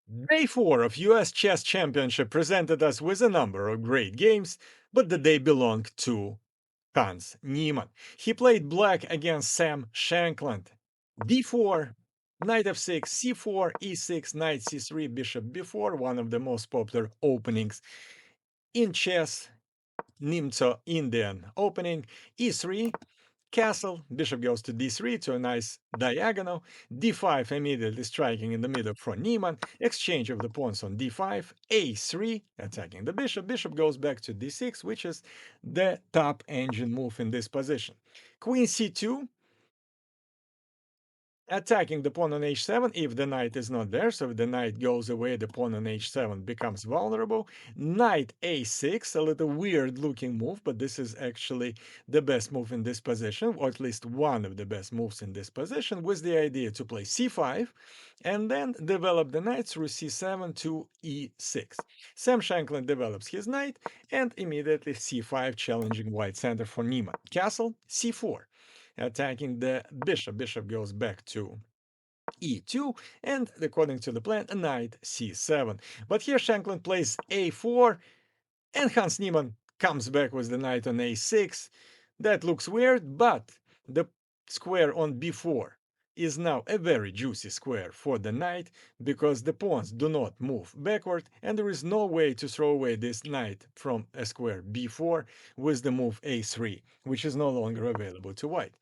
Day 4 of US Chess Championship presented us with a number of great games, but the day belonged to Hans Niemann. He played black against Sam Shankland. D4, knight f6, c4, e6, knight c3, bishop b4, one of the most popular openings in chess, Nimzo Indian opening, e3, castle, bishop goes to d3 to a nice diagonal, d5 immediately striking in the middle for Niemann, exchange of the pawns on d5, a3 attacking the bishop, bishop goes back to d6, which is the top engine move in this position. Queen c2, attacking the pawn on h7 if the knight is not there. So if the knight goes away, the pawn on h7 becomes vulnerable. Knight a6, a little weird looking move, but this is actually the best move in this position, or at least one of the best moves in this position, with the idea to play c5 and then develop the knight through c7 to e6. Sam Shankland develops his knight and immediately c5, challenging white center for Niemann. Castle c4, attacking the bishop. Bishop goes back to e2, and according to the plan, knight c7. But here Shankland plays a4, and Hans Niemann comes back with the knight on a6. That looks weird, but the square on b4 is now a very juicy square for the knight because the pawns do not move backward, and there is no way to throw away this knight from a square b4 with the move a3, which is no longer available to white.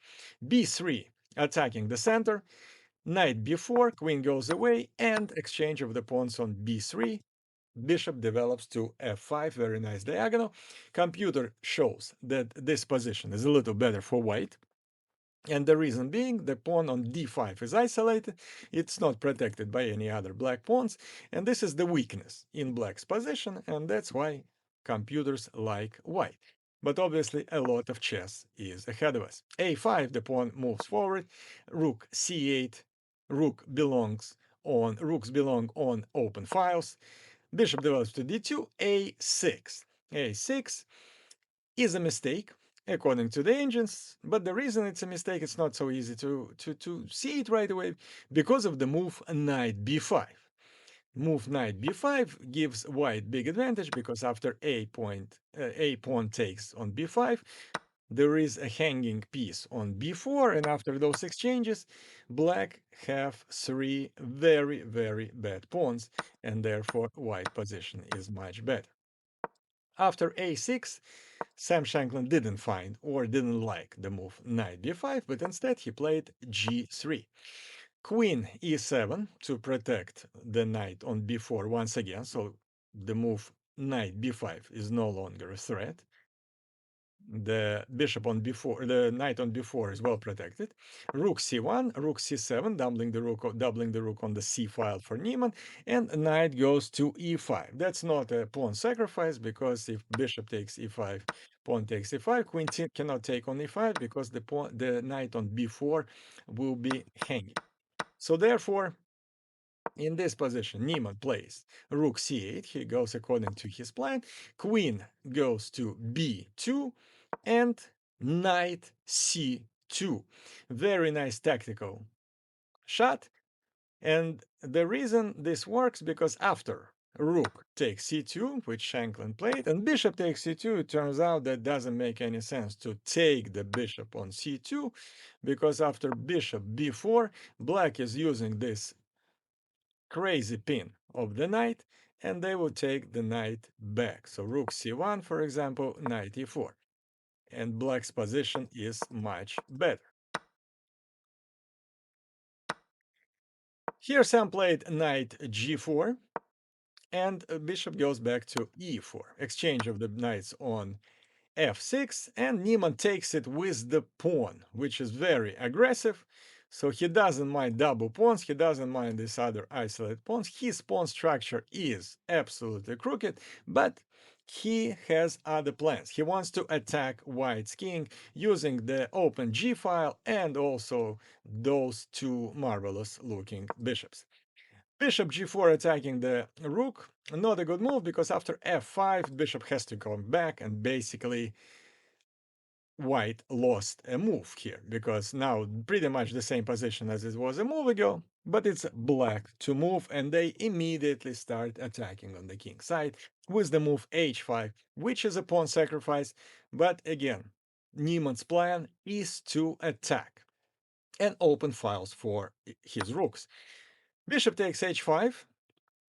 b3, attacking the center, knight b4, queen goes away, and exchange of the pawns on b3. Bishop develops to f5, very nice diagonal. Computer shows that this position is a little better for white. And the reason being, the pawn on d5 is isolated, it's not protected by any other black pawns, and this is the weakness in black's position, and that's why computers like white. But obviously, a lot of chess is ahead of us. a5, the pawn moves forward, rook c8, rooks belong on open files, bishop develops to d2, a6. a6 is a mistake according to the engines, but the reason it's a mistake, it's not so easy to see it right away because of the move knight b5. Move knight b5 gives white big advantage because after a pawn takes on b5, there is a hanging piece on b4, and after those exchanges, black have three very, very bad pawns, and therefore white position is much better. After a6, Sam Shankland didn't find or didn't like the move knight b5, but instead he played g3. Queen e7 to protect the knight on b4 once again, so the move knight b5 is no longer a threat. The bishop on b4, the knight on b4 is well protected. Rook c1, rook c7, doubling the rook on the c file for Niemann, and knight goes to e5. That's not a pawn sacrifice because if bishop takes e5, pawn takes e5, queen cannot take on e5 because the knight on b4 will be hanging. So therefore, in this position, Niemann plays rook c8. He goes according to his plan. Queen goes to b2 and knight c2. Very nice tactical shot. And the reason this works because after rook takes c2, which Shankland played, and bishop takes c2, it turns out that doesn't make any sense to take the bishop on c2 because after bishop b4, black is using this crazy pin of the knight, and they will take the knight back. So rook c1, for example, knight e4, and black's position is much better. Here Sam played knight g4, and bishop goes back to e4. Exchange of the knights on f6, and Niemann takes it with the pawn, which is very aggressive. So he doesn't mind double pawns, he doesn't mind these other isolated pawns. His pawn structure is absolutely crooked, but he has other plans. He wants to attack white's king using the open g file and also those two marvelous looking bishops. Bishop g4 attacking the rook, not a good move because after f5, bishop has to come back and basically white lost a move here because now pretty much the same position as it was a move ago, but it's black to move, and they immediately start attacking on the king side with the move h5, which is a pawn sacrifice. But again, Niemann's plan is to attack and open files for his rooks. Bishop takes h5,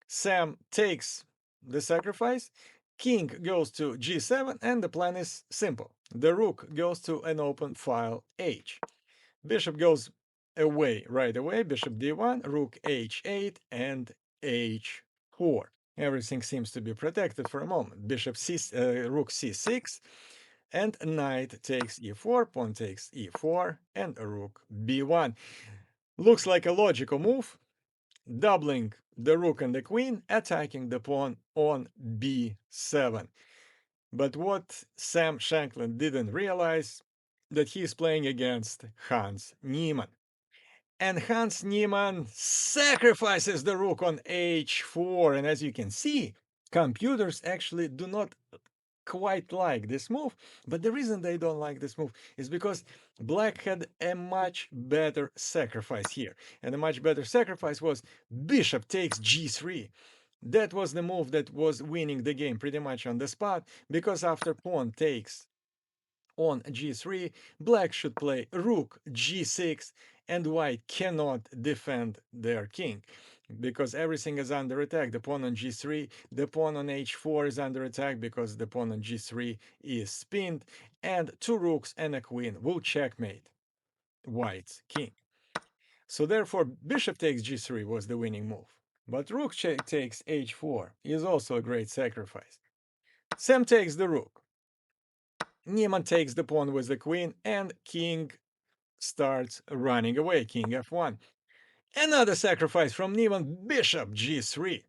Sam takes the sacrifice, king goes to g7, and the plan is simple. The rook goes to an open file h. Bishop goes away right away, bishop d1, rook h8, and h4. Everything seems to be protected for a moment. Rook c6, and knight takes e4, pawn takes e4, and rook b1. Looks like a logical move, doubling the rook and the queen, attacking the pawn on b7. But what Sam Shankland didn't realize, that he's playing against Hans Niemann. And Hans Niemann sacrifices the rook on h4. And as you can see, computers actually do not quite like this move, but the reason they don't like this move is because black had a much better sacrifice here, and a much better sacrifice was bishop takes g3. That was the move that was winning the game pretty much on the spot, because after pawn takes on g3, black should play rook g6, and white cannot defend their king because everything is under attack. The pawn on g3, the pawn on h4 is under attack because the pawn on g3 is spinned, and two rooks and a queen will checkmate white's king. So therefore, bishop takes g3 was the winning move. But rook takes h4 is also a great sacrifice. Sam takes the rook. Niemann takes the pawn with the queen, and king starts running away, king f1. Another sacrifice from Niemann, bishop g3.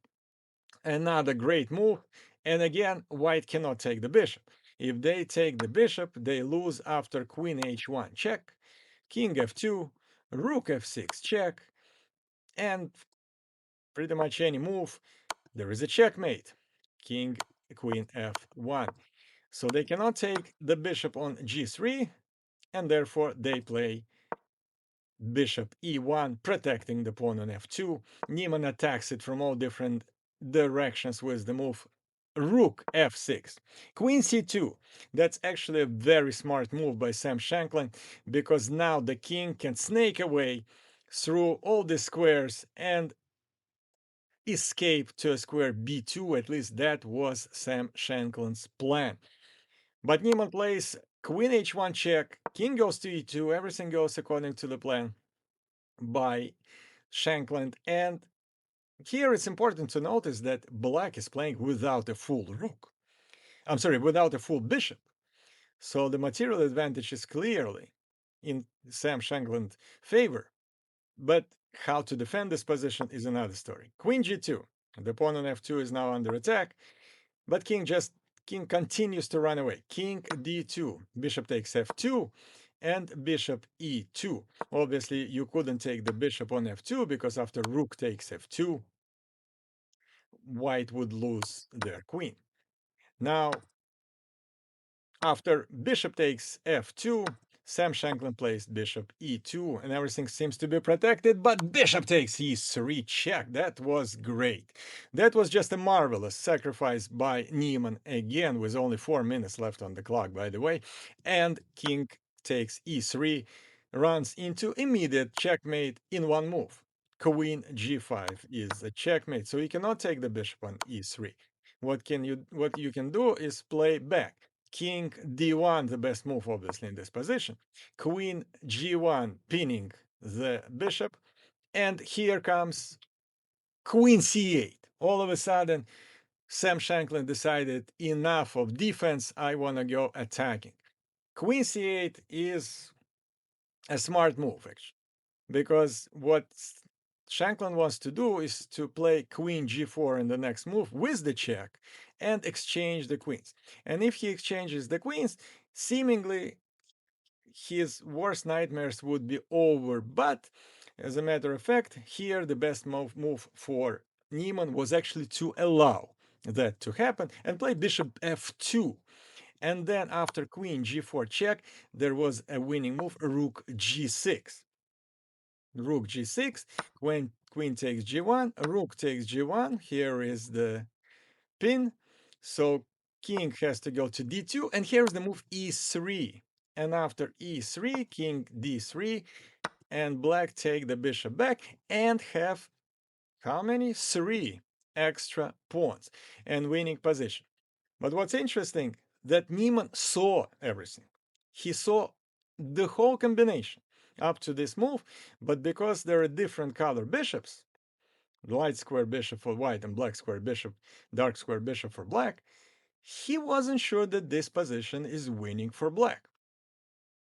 Another great move, and again, white cannot take the bishop. If they take the bishop, they lose after queen h1 check, king f2, rook f6 check, and pretty much any move, there is a checkmate, king, queen f1. So they cannot take the bishop on g3, and therefore they play bishop e1, protecting the pawn on f2. Niemann attacks it from all different directions with the move rook f6. Queen c2. That's actually a very smart move by Sam Shankland, because now the king can snake away through all the squares and escape to a square b2. At least that was Sam Shankland's plan. But Niemann plays queen h1 check, king goes to e2, everything goes according to the plan by Shankland. And here it's important to notice that black is playing without a full rook. I'm sorry, without a full bishop. So the material advantage is clearly in Sam Shankland's favor. But how to defend this position is another story. Queen g2. The pawn on f2 is now under attack, but king continues to run away. King d2, bishop takes f2, and bishop e2. Obviously, you couldn't take the bishop on f2 because after rook takes f2, white would lose their queen. Now, after bishop takes f2, Sam Shankland plays bishop e2, and everything seems to be protected, but bishop takes e3 check. That was great. That was just a marvelous sacrifice by Niemann, again, with only 4 minutes left on the clock, by the way. And king takes e3, runs into immediate checkmate in one move. Queen g5 is a checkmate, so you cannot take the bishop on e3. What you can do is play back. King d1, the best move obviously in this position. Queen g1, pinning the bishop. And here comes queen c8. All of a sudden, Sam Shankland decided, enough of defense, I want to go attacking. Queen c8 is a smart move, actually, because what Shankland wants to do is to play queen g4 in the next move with the check and exchange the queens. And if he exchanges the queens, seemingly his worst nightmares would be over. But as a matter of fact, here the best move for Niemann was actually to allow that to happen and play bishop f2. And then after queen g4 check, there was a winning move, rook g6. Rook g6, queen takes g1, rook takes g1. Here is the pin. So king has to go to d2, and here's the move e3. And after e3, king d3, and black take the bishop back and have how many? 3 extra pawns and winning position. But what's interesting, that Niemann saw everything. He saw the whole combination up to this move, but because there are different color bishops, light square bishop for white and black square bishop, dark square bishop for black, he wasn't sure that this position is winning for black.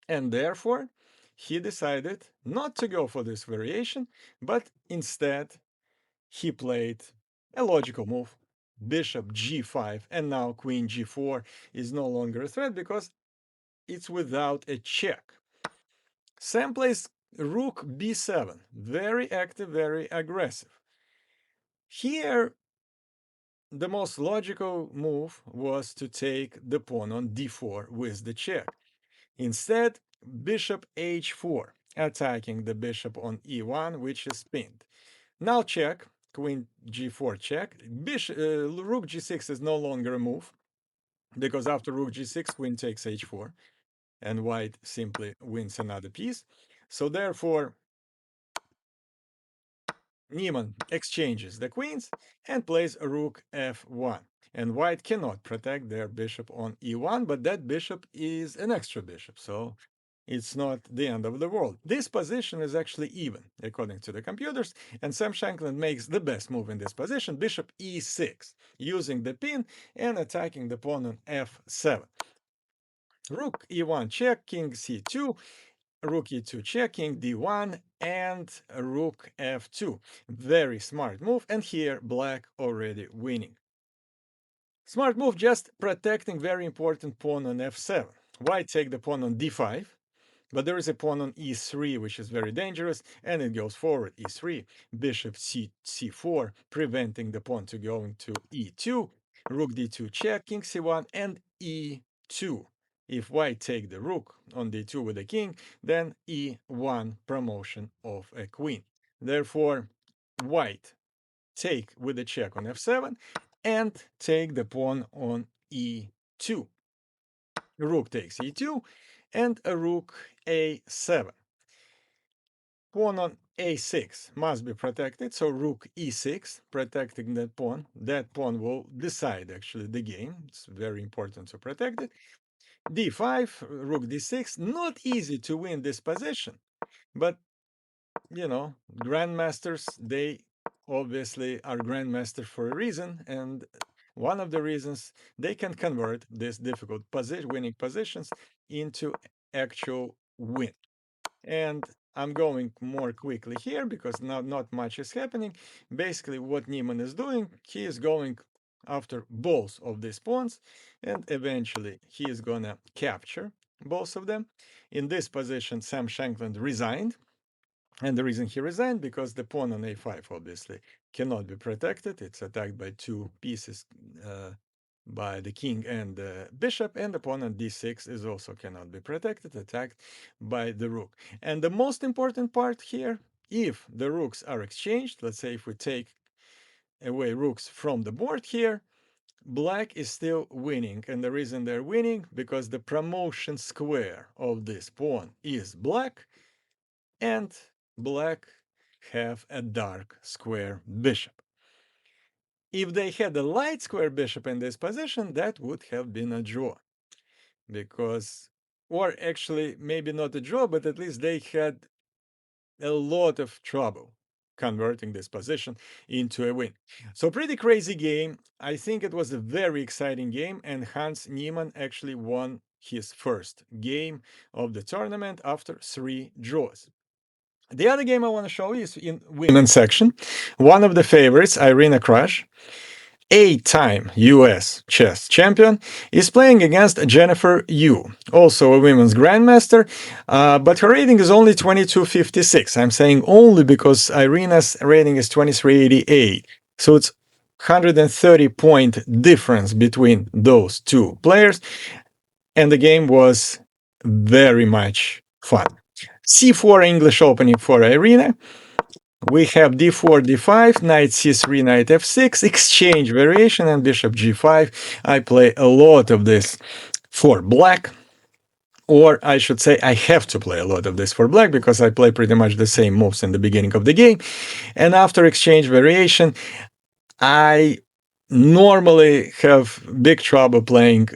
And therefore, he decided not to go for this variation, but instead he played a logical move, bishop g5, and now queen g4 is no longer a threat because it's without a check. Sam plays rook b7, very active, very aggressive. Here, the most logical move was to take the pawn on d4 with the check. Instead, bishop h4, attacking the bishop on e1, which is pinned. Now check, queen g4 check. Rook g6 is no longer a move, because after rook g6, queen takes h4, and white simply wins another piece. So therefore, Niemann exchanges the queens and plays rook f1. And white cannot protect their bishop on e1, but that bishop is an extra bishop, so it's not the end of the world. This position is actually even, according to the computers, and Sam Shankland makes the best move in this position, bishop e6, using the pin and attacking the pawn on f7. Rook e1 check, king c2, rook e2 check, king d1, and rook f2. Very smart move, and here black already winning. Smart move, just protecting very important pawn on f7. White take the pawn on d5, but there is a pawn on e3, which is very dangerous, and it goes forward, e3, bishop c4, preventing the pawn to going to e2, rook d2 check, king c1, and e2. If white take the rook on d2 with the king, then e1, promotion of a queen. Therefore, white take with the check on f7 and take the pawn on e2. Rook takes e2 and a rook a7. Pawn on a6 must be protected, so rook e6, protecting that pawn. That pawn will decide actually the game. It's very important to protect it. d5, rook d6, not easy to win this position, but you know, grandmasters, they obviously are grandmasters for a reason, and one of the reasons they can convert these difficult winning positions into actual win. And I'm going more quickly here because not much is happening. Basically, what Niemann is doing, he is going after both of these pawns, and eventually he is gonna capture both of them. In this position, Sam Shankland resigned. And the reason he resigned, because the pawn on a5 obviously cannot be protected. It's attacked by two pieces, by the king and the bishop, and the pawn on d6 is also cannot be protected, attacked by the rook. And the most important part here, if the rooks are exchanged, let's say if we take away rooks from the board here, black is still winning. And the reason they're winning, because the promotion square of this pawn is black, and black have a dark square bishop. If they had a light square bishop in this position, that would have been a draw. Because, or actually, maybe not a draw, but at least they had a lot of trouble converting this position into a win. So pretty crazy game. I think it was a very exciting game, and Hans Niemann actually won his first game of the tournament after 3 draws. The other game I want to show you is in women's section. One of the favorites, Irina Krush, 8-time US chess champion, is playing against Jennifer Yu, also a women's grandmaster, but her rating is only 2256. I'm saying only because Irina's rating is 2388. So it's 130-point difference between those two players. and the game was very much fun. C4 English opening for Irina. We have d4, d5, knight c3, knight f6, exchange variation, and bishop g5. I play a lot of this for black, or I should say I have to play a lot of this for black because I play pretty much the same moves in the beginning of the game. And after exchange variation, I normally have big trouble playing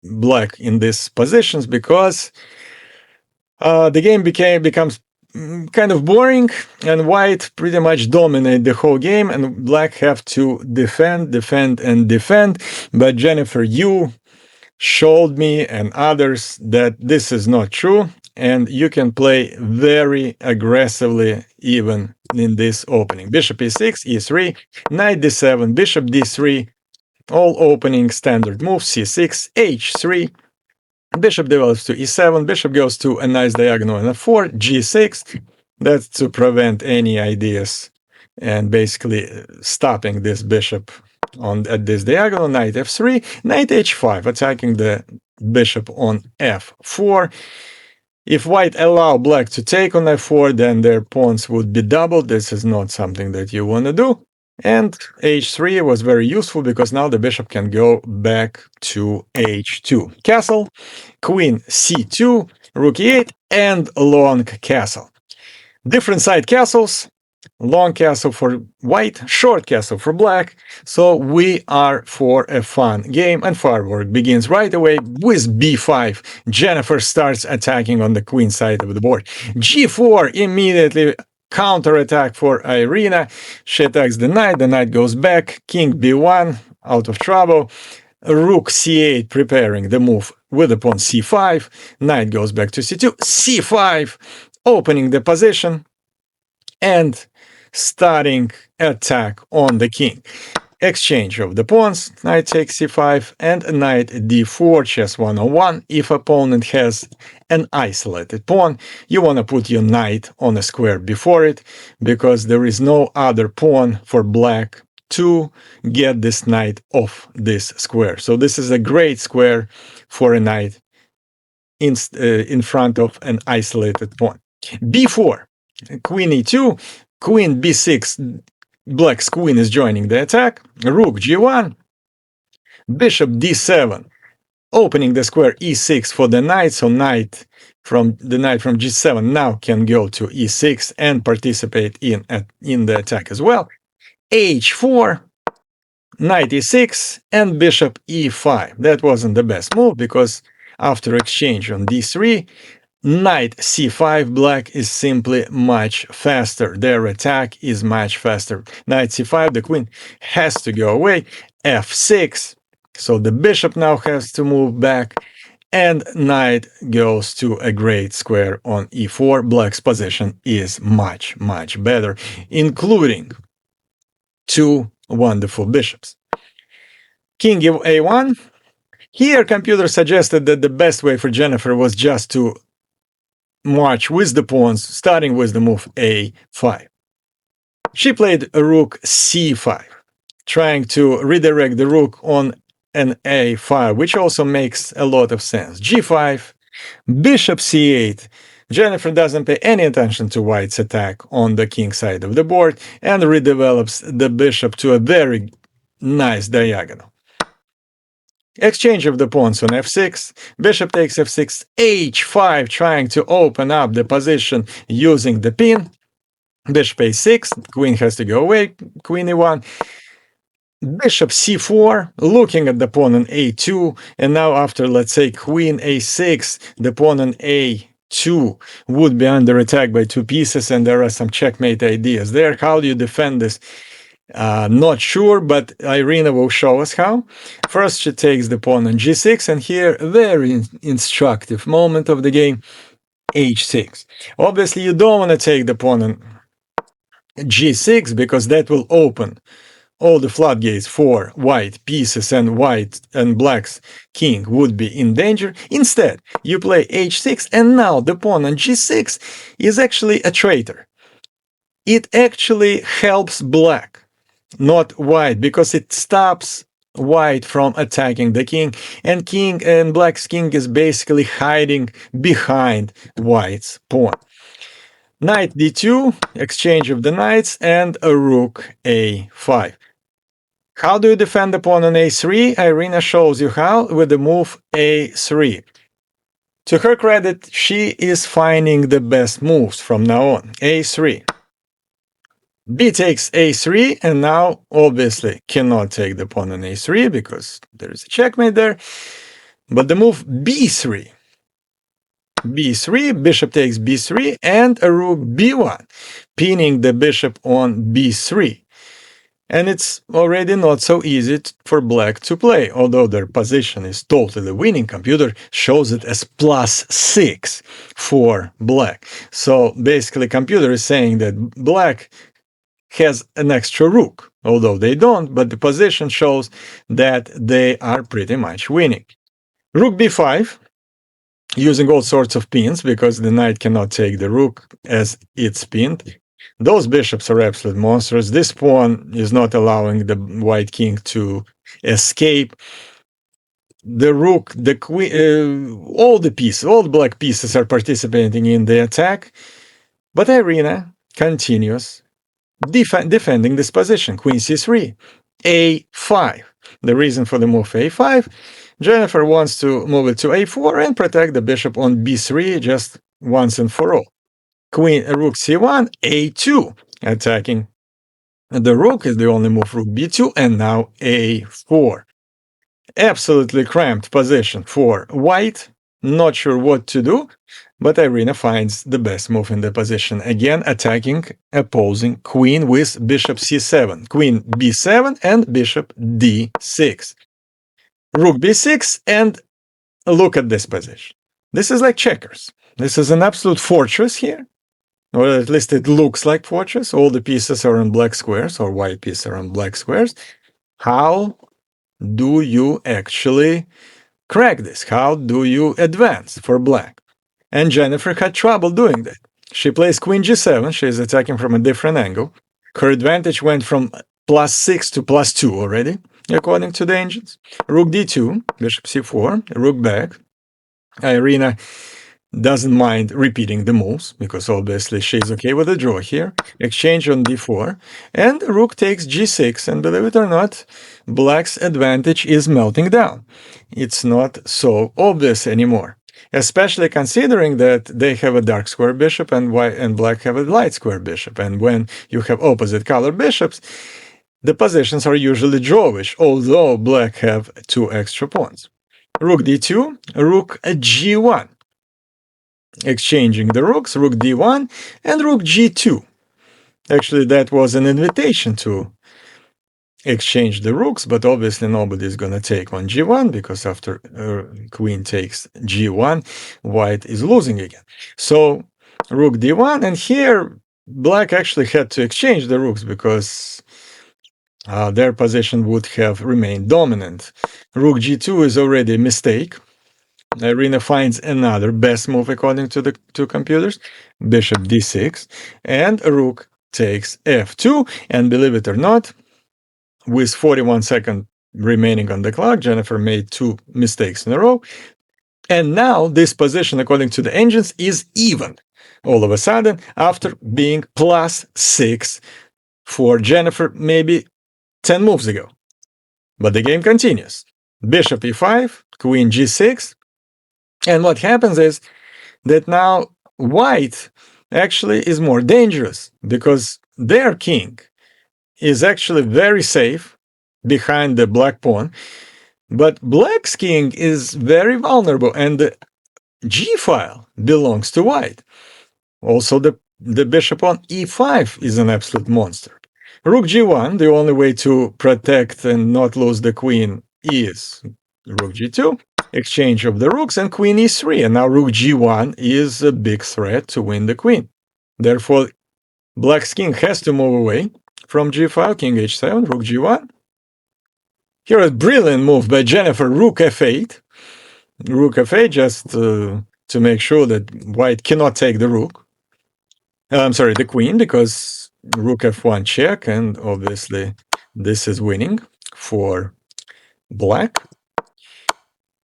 black in these positions because the game becomes kind of boring, and white pretty much dominate the whole game, and black have to defend. But Jennifer, you showed me and others that this is not true, and you can play very aggressively even in this opening. Bishop e6, e3, knight d7, bishop d3, all opening standard moves, c6, h3, bishop develops to e7, bishop goes to a nice diagonal and f4, g6. That's to prevent any ideas and basically stopping this bishop at this diagonal. Knight f3, knight h5, attacking the bishop on f4. If white allow black to take on f4, then their pawns would be doubled. This is not something that you want to do. And h3 was very useful because now the bishop can go back to h2. Castle, queen c2, rook e8, and long castle. Different side castles, long castle for white, short castle for black. So we are for a fun game, and firework begins right away with b5. Jennifer starts attacking on the queen side of the board. g4 immediately counterattack for Irina. She attacks the knight goes back, king b1, out of trouble. Rook c8 preparing the move with the pawn c5, knight goes back to c2, c5 opening the position and starting attack on the king. Exchange of the pawns, knight takes c5 and knight d4, chess 101. If opponent has an isolated pawn, you want to put your knight on a square before it because there is no other pawn for black to get this knight off this square. So this is a great square for a knight in front of an isolated pawn. b4, queen e2, queen b6, black's queen is joining the attack. Rook g1, bishop d7, opening the square e6 for the knight. So the knight from g7 now can go to e6 and participate in the attack as well. h4, knight e6, and bishop e5. That wasn't the best move because after exchange on d3, knight c5, black is simply much faster. Their attack is much faster. Knight c5, the queen has to go away. f6, so the bishop now has to move back, and knight goes to a great square on e4. Black's position is much, much better, including two wonderful bishops. King a1. Here, computer suggested that the best way for Jennifer was just to march with the pawns, starting with the move a5. She played a rook c5, trying to redirect the rook on an a5, which also makes a lot of sense. g5, bishop c8. Jennifer doesn't pay any attention to white's attack on the king side of the board and redevelops the bishop to a very nice diagonal. Exchange of the pawns on f6, bishop takes f6, h5, trying to open up the position using the pin. Bishop a6, queen has to go away, queen e1. Bishop c4, looking at the pawn on a2, and now after, let's say, queen a6, the pawn on a2 would be under attack by two pieces, and there are some checkmate ideas there. How do you defend this? Not sure, but Irina will show us how. First, she takes the pawn on g6, and here, very instructive moment of the game, h6. Obviously, you don't want to take the pawn on g6 because that will open all the floodgates for white pieces, and white and black's king would be in danger. Instead, you play h6, and now the pawn on g6 is actually a traitor. It actually helps black, not white, because it stops white from attacking the king, and black's king is basically hiding behind white's pawn. Knight d2, exchange of the knights, and a rook a5. How do you defend the pawn on a3? Irina shows you how with the move a3. To her credit, she is finding the best moves from now on. a3. B takes a3, and now obviously cannot take the pawn on a3 because there is a checkmate there. But the move b3. b3, bishop takes b3, and a rook b1, pinning the bishop on b3. And it's already not so easy for black to play, although their position is totally winning. Computer shows it as +6 for black. So basically, computer is saying that black has an extra rook, although they don't, but the position shows that they are pretty much winning. Rook b5, using all sorts of pins because the knight cannot take the rook as it's pinned. Those bishops are absolute monsters. This pawn is not allowing the white king to escape. The rook, the queen, all the black pieces are participating in the attack. But Irina continues defending this position. Queen c3, a5. The reason for the move a5, Jennifer wants to move it to a4 and protect the bishop on b3 just once and for all. Rook c1, a2, attacking the rook is the only move. Rook b2, and now a4. Absolutely cramped position for white. Not sure what to do, but Irina finds the best move in the position. Again, attacking opposing queen with bishop c7, queen b7, and bishop d6. Rook b6, and look at this position. This is like checkers. This is an absolute fortress here. Or at least it looks like fortress. All the pieces are on black squares, or white pieces are on black squares. How do you actually crack this? How do you advance for black? And Jennifer had trouble doing that. She plays queen g7. She is attacking from a different angle. Her advantage went from +6 to +2 already, according to the engines. Rook d2, bishop c4, rook back. Irina doesn't mind repeating the moves because obviously she's okay with the draw here. Exchange on d4, and rook takes g6, and believe it or not, black's advantage is melting down. It's not so obvious anymore, especially considering that they have a dark square bishop and black have a light square bishop. And when you have opposite color bishops, the positions are usually drawish, although black have two extra pawns. Rook d2, rook g1. Exchanging the rooks, rook d1, and rook g2. Actually, that was an invitation to exchange the rooks, but obviously nobody's going to take on g1 because after queen takes g1, white is losing again. So rook d1, and here black actually had to exchange the rooks because their position would have remained dominant. Rook g2 is already a mistake. Irina finds another best move according to the two computers, bishop d6, and rook takes f2, and believe it or not, with 41 seconds remaining on the clock, Jennifer made two mistakes in a row, and now this position, according to the engines, is even all of a sudden after being +6 for Jennifer maybe 10 moves ago. But the game continues. Bishop e5, queen g6, and what happens is that now white actually is more dangerous because their king is actually very safe behind the black pawn, but black's king is very vulnerable, and the g file belongs to white. Also, the bishop on e5 is an absolute monster. Rook g1, the only way to protect and not lose the queen is rook g2, exchange of the rooks, and queen e3. And now rook g1 is a big threat to win the queen. Therefore, black's king has to move away from g5, king h7, rook g1. Here a brilliant move by Jennifer, rook f8. Rook f8 just to make sure that white cannot take the rook. The queen, because rook f1 check, and obviously this is winning for black.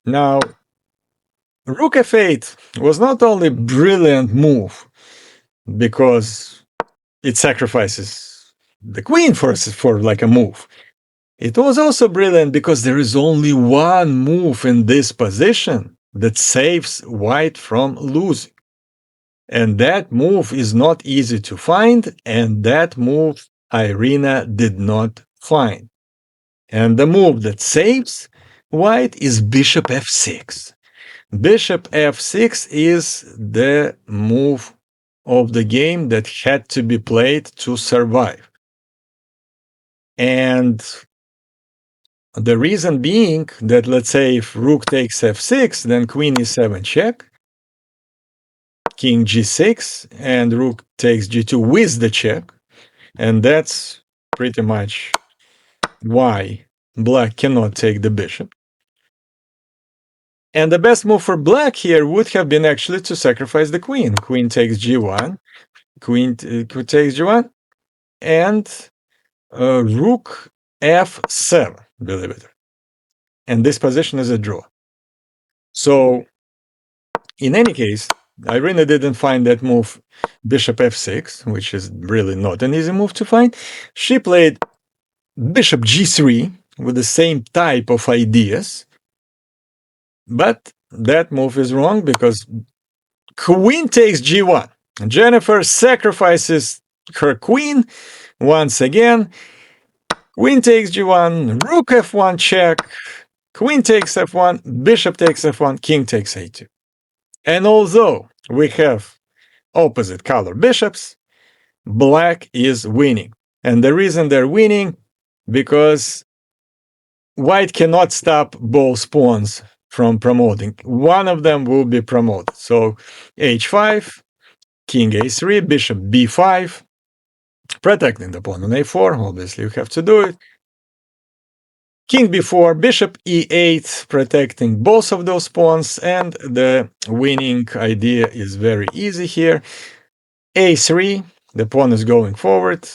Now, rook f8 was not only a brilliant move because it sacrifices the queen for like a move. It was also brilliant because there is only one move in this position that saves white from losing. And that move is not easy to find, and that move Irina did not find. And the move that saves white is bishop f6. Bishop f6 is the move of the game that had to be played to survive. And the reason being that, let's say, if rook takes f6, then queen e7 check, king g6, and rook takes g2 with the check. And that's pretty much why black cannot take the bishop. And the best move for black here would have been actually to sacrifice the queen. Queen takes g1, queen takes g1, and rook f7, believe it. And this position is a draw. So, in any case, Irina didn't find that move, bishop f6, which is really not an easy move to find. She played bishop g3 with the same type of ideas. But that move is wrong because queen takes g1. Jennifer sacrifices her queen once again. Queen takes g1, rook f1 check, queen takes f1, bishop takes f1, king takes a2. And although we have opposite color bishops, black is winning. And the reason they're winning, because white cannot stop both pawns from promoting. One of them will be promoted. So h5, king a3, bishop b5, protecting the pawn on a4. Obviously, you have to do it. King b4, bishop e8, protecting both of those pawns. And the winning idea is very easy here. a3, the pawn is going forward.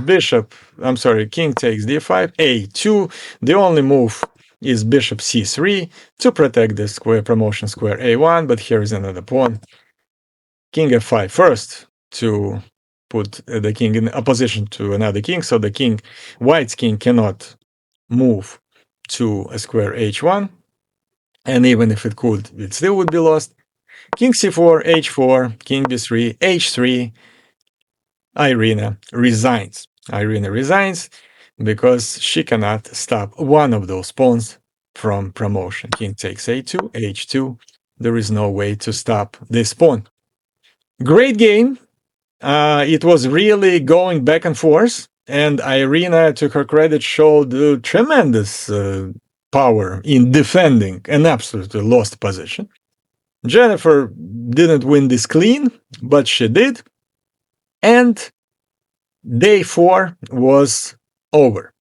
King takes d5, a2. The only move is bishop c3 to protect the square promotion square a1, but here is another pawn. King f5 first to put the king in opposition to another king, so the king, white's king, cannot move to a square h1, and even if it could, it still would be lost. King c4, h4, king b3, h3. Irina resigns. Irina resigns because she cannot stop one of those pawns from promotion. King takes a2, h2. There is no way to stop this pawn. Great game. It was really going back and forth, and Irina, to her credit, showed tremendous power in defending an absolutely lost position. Jennifer didn't win this clean, but she did. And day 4 was over.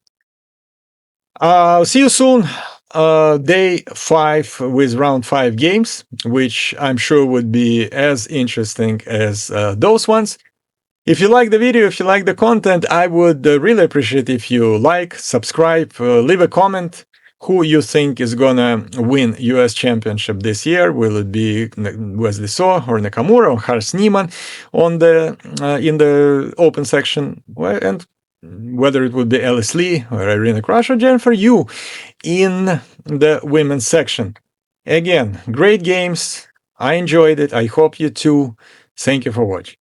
See you soon. Day 5 with round 5 games, which I'm sure would be as interesting as those ones. If you like the video, if you like the content, I would really appreciate if you like, subscribe, leave a comment. Who you think is gonna win US Championship this year? Will it be Wesley So or Nakamura or Hans Niemann on the in the open section? And whether it would be Alice Lee or Irina Krush or Jennifer Yu in the women's section. Again, great games. I enjoyed it. I hope you too. Thank you for watching.